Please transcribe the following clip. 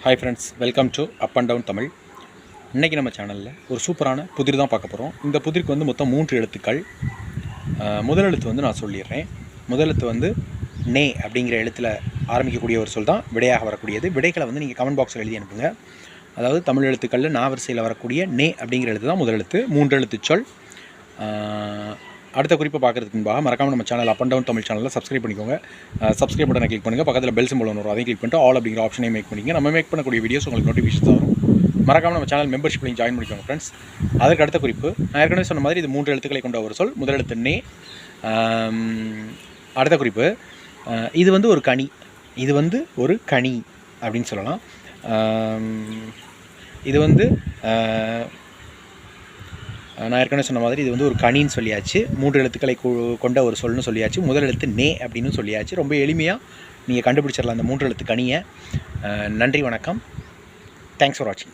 Hi friends, welcome to up and down Tamil. இன்றைக்கி நம்ம சேனலில் ஒரு சூப்பரான புதிர் தான் பார்க்க போகிறோம். இந்த புதிருக்கு வந்து மொத்தம் 3 எழுத்துக்கள். முதல் எழுத்து வந்து நான் சொல்லிடுறேன். முதல் எழுத்து வந்து நே அப்படிங்கிற எழுத்தில் ஆரம்பிக்கக்கூடிய ஒரு சொல் தான் விடையாக வரக்கூடியது. விடைகளை வந்து நீங்கள் கமெண்ட் பாக்ஸில் எழுதி அனுப்புங்க. அதாவது தமிழ் எழுத்துக்களில் நா வரிசையில் வரக்கூடிய நே அப்படிங்கிற எழுத்து தான் முதல் எழுத்து. 3 எழுத்து சொல். அடுத்த குறிப்பை பார்க்குறதுக்கு முன்பாக மறக்காமல் நம்ம channel up and down Tamil சேனலில் சப்ஸ்கிரைப் பண்ணிக்கோங்க. சப்ஸ்கிரைப் பட்டனை கிளிக் பண்ணுங்கள். பக்கத்தில் பெல் சிம்பல் வரும், அதையும் கிளிக் பண்ணிட்டு ஆல் அப்படிங்கிற ஆப்ஷனையும் மேக் பண்ணிங்க. நம்ம மேக் பண்ணக்கூடிய வீடியோஸ் உங்களுக்கு நோட்டிஃபிகேஷன் வரும். மறக்காமல் நம்ம சேனல் மெம்பர்ஷிப்லையும் ஜாயின் பண்ணிக்கோங்க ஃப்ரெண்ட்ஸ். அதற்கு அடுத்த குறிப்பு, நான் ஏற்கனவே சொன்ன மாதிரி இது 3 எழுத்துக்களை கொண்ட ஒரு சொல். முதல் எழுத்து நே. அடுத்த குறிப்பு, இது வந்து ஒரு கனி. இது வந்து ஒரு கனி அப்படின்னு சொல்லலாம். இது வந்து நான் ஏற்கனவே சொன்ன மாதிரி இது வந்து ஒரு கனின்னு சொல்லியாச்சு. 3 எழுத்துக்களை கொண்ட ஒரு சொல்னு சொல்லியாச்சு. முதல் எழுத்து நே அப்படின்னு சொல்லியாச்சு. ரொம்ப எளிமையாக நீங்கள் கண்டுபிடிச்சிடலாம் அந்த 3 எழுத்து கனியை. நன்றி, வணக்கம். தேங்க்ஸ் ஃபார் வாட்சிங்.